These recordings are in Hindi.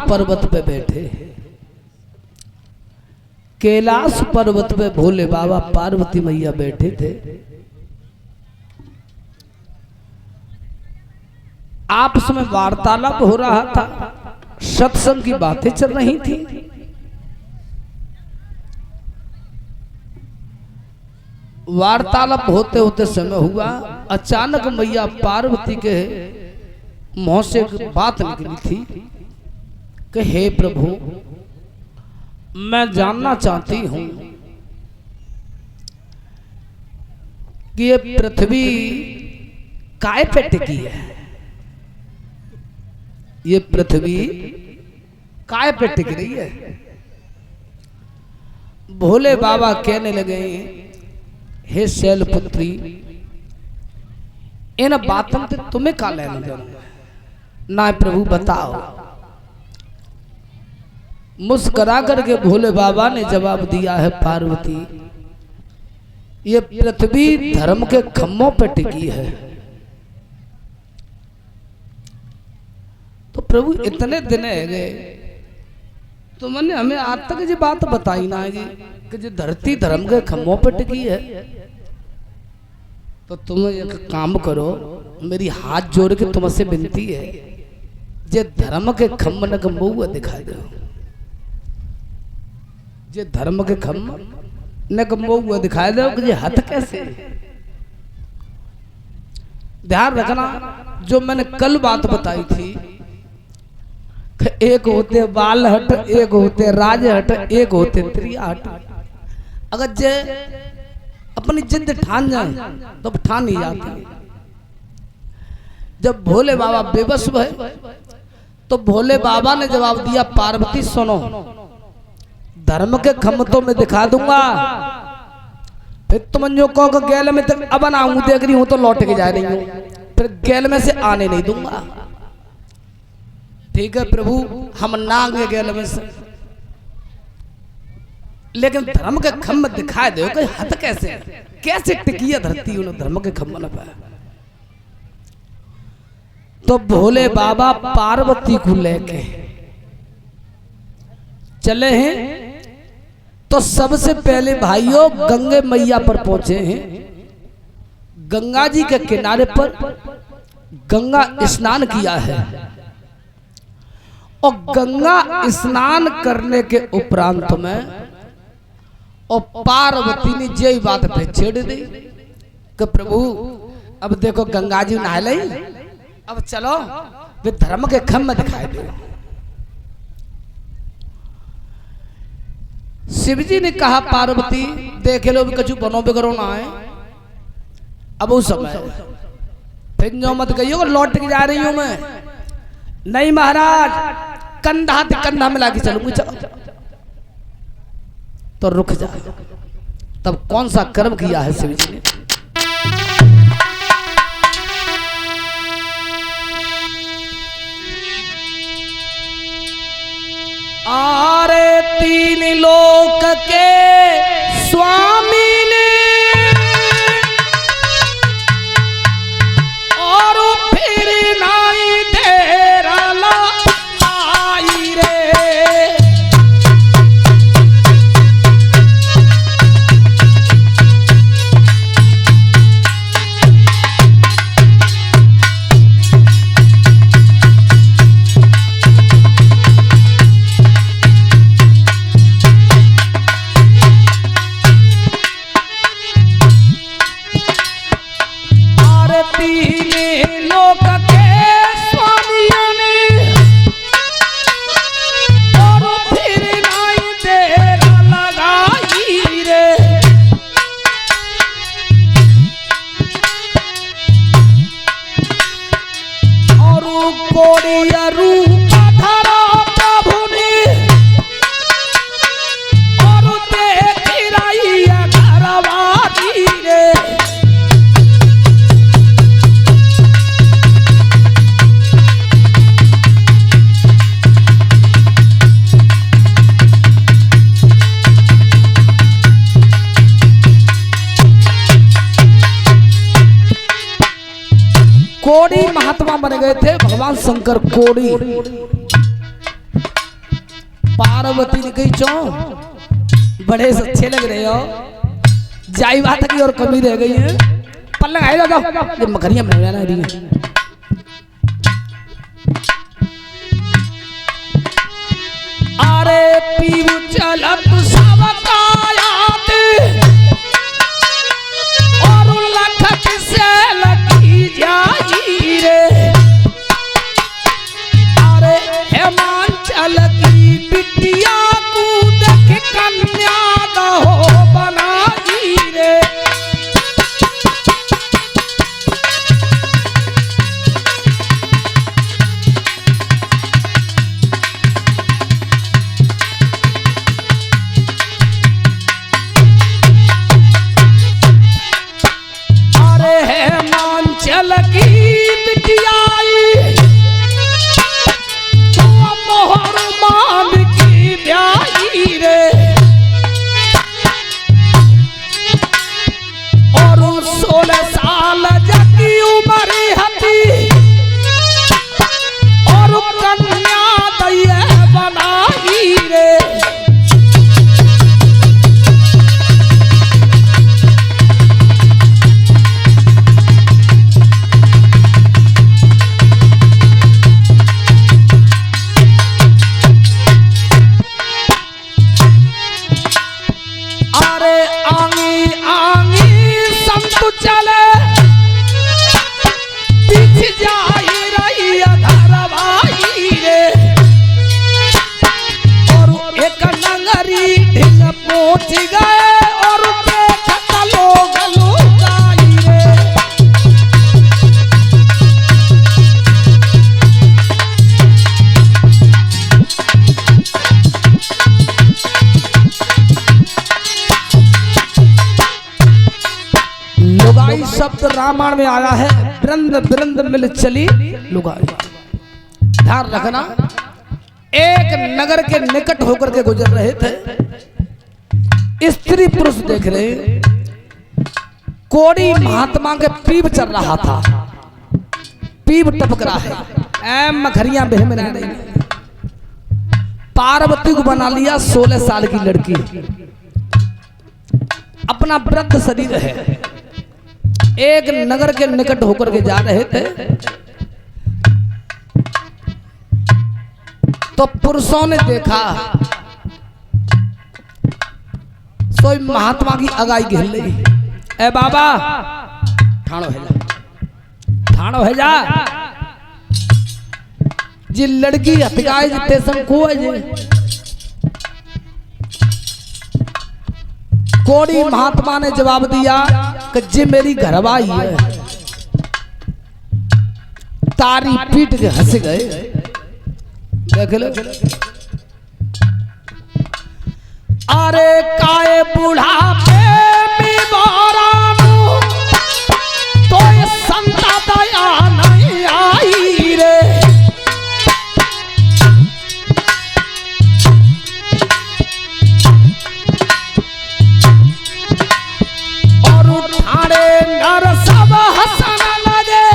पर्वत पे बैठे। कैलाश पर्वत पे भोले बाबा पार्वती मैया बैठे थे। आपस में वार्तालाप हो रहा था, सत्संग की बातें चल रही थी। वार्तालाप होते होते समय हुआ, अचानक मैया पार्वती के मुंह से बात निकली थी कि हे प्रभु, मैं जानना चाहती हूं कि ये पृथ्वी काय पे टिकी है। ये पृथ्वी काय पे टिक रही है। भोले बाबा कहने लगे, हे शैलपुत्री, इन बातों से तुम्हें का लेना देना ना प्रभु, बताओ। मुस्कुरा करके भोले बाबा ने जवाब दिया है, पार्वती, ये पृथ्वी धर्म के खम्भों पे टिकी है। तो प्रभु इतने दिन है गए, तुमने हमें आज तक ये बात बताई ना है कि जो धरती धर्म के खम्भों पे टिकी है। तो तुम एक काम करो, मेरी हाथ जोड़ के तुमसे विनती है, जे धर्म के खम्भ न मुँह दिखाई दो। जे धर्म के खम्भ न मुँह दिखाई दो कि ये हथ कैसे। ध्यान रखना, जो मैंने कल बात बताई थी, एक होते बाल हट, एक होते राज हट, एक होते त्रिया हट। अगर जे अपनी जिद ठान जाए तो ठान नहीं जाती। जब भोले बाबा बेबस हुए तो भोले बाबा ने जवाब दिया, पार्वती सुनो, धर्म के खम्भ तो मैं दिखा दूंगा, फिर तुम जो कहो गैल में तक अब ना हूं, देख रही हूं तो लौट के जा रही हूं, फिर गैल में से आने नहीं दूंगा। ठीक है प्रभु, हम नांगे गैल में से, लेकिन धर्म के खम्भ दिखाए दो कि हथ कैसे कैसे टिकी है धरती उन धर्म के खम्भ न पाया। तो भोले बाबा पार्वती को लेके चले हैं। तो सबसे पहले भाइयों गंगे मैया पर पहुंचे हैं। गंगा जी के किनारे पर गंगा स्नान किया है और गंगा स्नान करने के उपरांत में और पार्वती ने यही बात पे छेड़ दी कि प्रभु, अब देखो गंगा जी नहा ली, अब चलो वे धर्म के खम्भ दिखाई दो। शिव जी ने कहा, पार्वती देख लो भी कछु बनो बिगड़ो ना है। अब उस समय फिर जो मत गई हो, लौट के जा रही हूं मैं। नहीं महाराज, कंधा से कंधा मिला के चलूंगी, चलो। तो रुक जा। तब कौन सा कर्म किया है शिव जी ने। आरे तीन लोक के स्वामी ने और फिर नाई तेरा लाई रे। कोड़ी महात्मा बन गए थे भगवान शंकर। कोड़ी पार्वती ने कही चो बड़े अच्छे लग रहे हो, जाई बात की और कमी रह गई है, पल्ला आए जाओ ये मखरियां बना रही है। अरे पीऊ चलत सब कायात और लखत से लगी जाई रे। अरे हेमांचल की बिटिया कूद के कन्या दहो बनाई रे। चल की बिटियाई तो मोहर मान की ब्याई रे। और 16 साल जगी उम्र हती और कन्या दैया बनाई रे। चले पीछे जाई रही धरवाई रे। और एक नंगरी ढिंग पहुंच गए और देखत लोग लुकाई रे। लुगाई शब्द रामायण में आया है, वृंद वृंद मिल चली लुगाई। ध्यान रखना, एक नगर के निकट होकर के गुजर रहे थे, स्त्री पुरुष देख रहे, कोड़ी महात्मा के पीप चल रहा था, पीप टपक रहा है, मखरियां बह में रह रही। पार्वती को बना लिया 16 साल की लड़की, अपना वृद्ध शरीर है, एक नगर के निकट होकर के जा रहे थे तो पुरुषों ने देखा, सोई महात्मा की अगाई घेर ली। ए बाबा ठाणो है जा, ठाणो है जा जी, लड़की हथिकाई जिते को है जी। कोड़ी महात्मा ने जवाब दिया कि जी मेरी घरवाई है। तारी पीट के हंस गए। देख लो, अरे काए बुढ़ापे में बारानू तो ये संता दया नहीं आई रे। नर सब हंसन लगे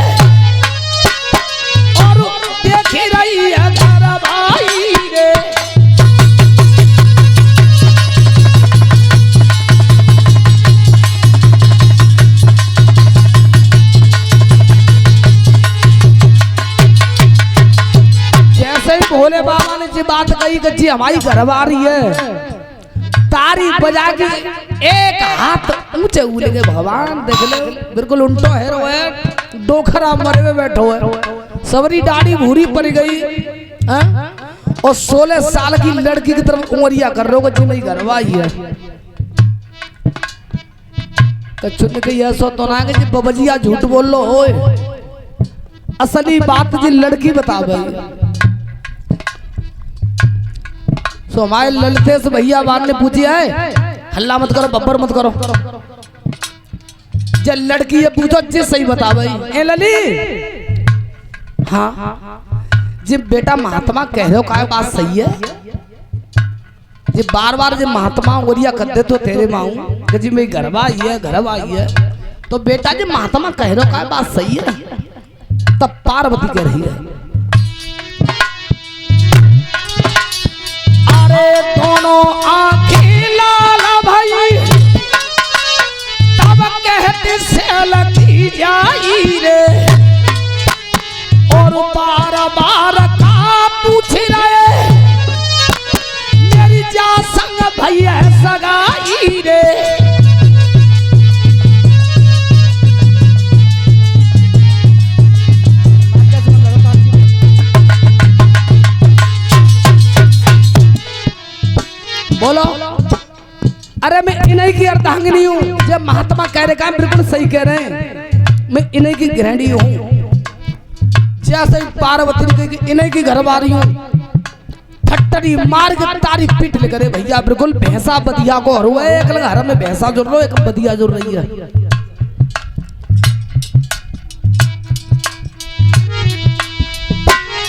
और देख रही है घरवाई रे। जैसे ही भोले बाबा ने जी बात कही कि जी हमारी घरवारी है, तारी बजा के एक हाथ ऊंचे उलेगे भगवान। देख ले बिल्कुल उल्टो हेरो है, डोखरा मरे में बैठो है, सबरी दाढ़ी भूरी पड़ गई और 16 साल की लड़की की तरफ उमरिया कर रहे हो जी मेरी घरवाई है। कचुन के ऐसा तो ना कि जी बबजिया झूठ बोल लो होए, असली बात जी लड़की बता भाई। सो हमारे ललितेश भैया बान ने पूछी है, हल्ला मत करो, बब्बर मत करो, जब लड़की ये पूछो जी सही बता भाई। ए लली, हाँ जी बेटा महात्मा कह रहे हो का बात सही है जी, बार बार जी महात्मा ओरिया कर दे तो तेरे माऊ कि जी मेरी घरवाई है, घरवाई है, तो बेटा जी महात्मा कह रहे हो का बात सही है। तब पार्वती कह रही है, अरे आंखें लाल भाई तब कहते से लगी जाई रे और बार बार का पूछ रहे मेरी जा संग भैया सगाई रे। बोलो अरे मैं इन्हीं की अर्धांगिनी हूँ। जब महात्मा कह रहे काम बिल्कुल सही कह रहे हैं, मैं इन्हीं की गृहिणी हूँ। जैसे पार्वती ने कही इन्हीं की घरवाली हूँ, ठट्टरी मार के तारी पीट ले करे भैया बिल्कुल भैंसा बदिया को हर हुआ है। एक घर में भैंसा जुड़ लो एक बदिया जुड़ रही है।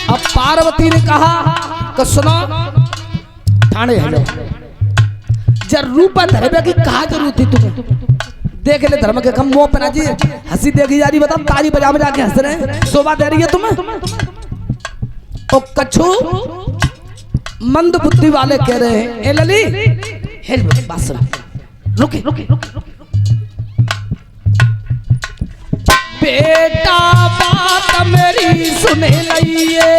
अब पार्वती ने कहा कि सुनो ठाणे है जर रूप धरबे की कहा जरूरत थी तुम्हें। देख ले धर्म के कम मुंह पे जी हंसी देखी जा रही, बता ताली बजा बजा के हंस रहे हैं, शोभा दे रही है तुम्हें। ओ कछु मंद बुद्धि वाले कह रहे हैं ए लली हे बात सुन रुके बेटा बात मेरी सुने लइए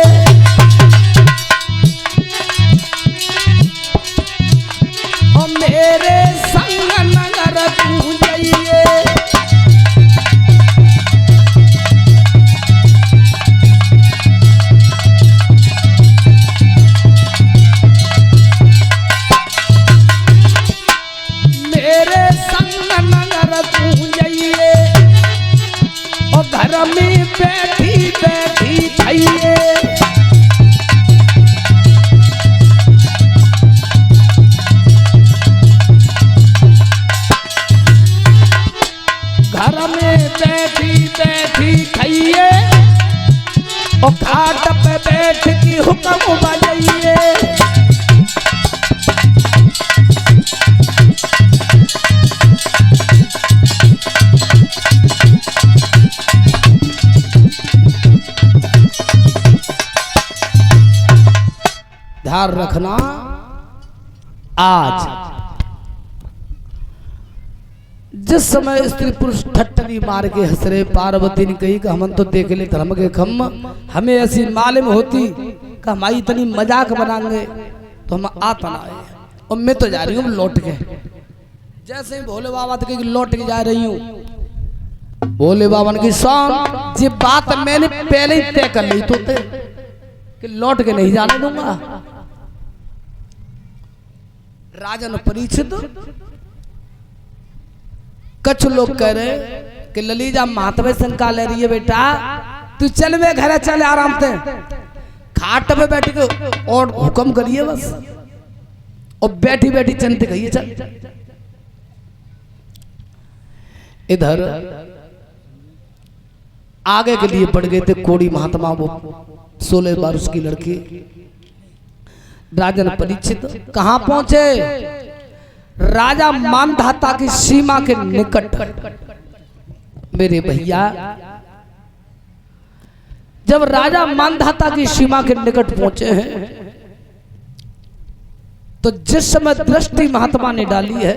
ओ मेरे संग नगर तू जाइए। मेरे संग नगर तू जाइए ओ घर में बैठी बैठी खाइए। घर में बैठी बैठी खाइए और घाट पे बैठ के हुक्म बजाइए। ध्यान रखना आज जिस समय स्त्री पुरुष ठट्टरी मार के हंस रहे, पार्वती ने कही कि हम तो देख ले धर्म के खम, हमें ऐसी मालूम होती कि हमारी इतनी मजाक बनाएंगे तो हम आता ना आए। और मैं तो जा रही हूँ लौट के। जैसे ही भोले बाबा तो लौट के जा रही हूँ, भोले बाबा ने कही सौन ये बात मैंने पहले ही तय कर ली तो कि लौट के नहीं जाने दूंगा। राजन परीक्षित कुछ लोग कह रहे कि ललीजा महात्मा शंका ले रही है, बेटा तू चल वे घर चल आराम से खाट पे बैठ के और हुक्म करिए बस, और बैठी बैठी चलते कहिए चल। इधर आगे के लिए पड़ गए थे कोड़ी महात्मा, वो 16 वर्ष की लड़की। राजन परीक्षित कहां पहुंचे? राजा मानधाता की सीमा के निकट। मेरे भैया जब राजा मानधाता की सीमा के निकट पहुंचे हैं तो जिस समय दृष्टि महात्मा ने डाली है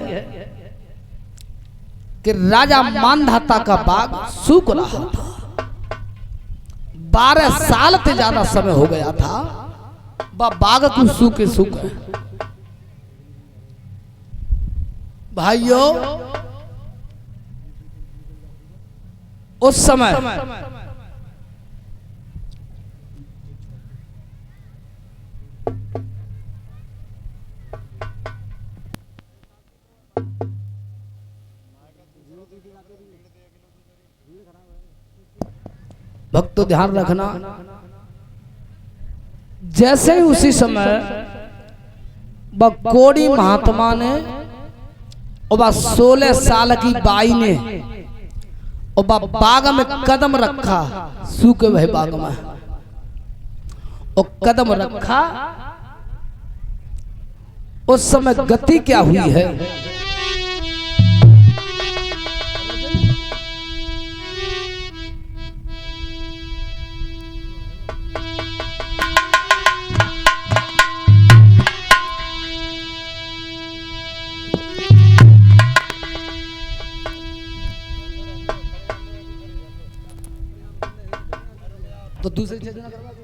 कि राजा मानधाता का बाग सूख रहा था, 12 साल से ज्यादा समय हो गया था, वह बाग को सूखे सूखे। भाइयों उस समय भक्तों ध्यान रखना, जैसे ही उसी समय कोड़ी महात्मा ने और 16 साल की बाई ने और बाग में कदम रखा, सूखे वह बाग में और कदम रखा, उस समय गति क्या हुई है? दूसरी चीज ना करवा दो।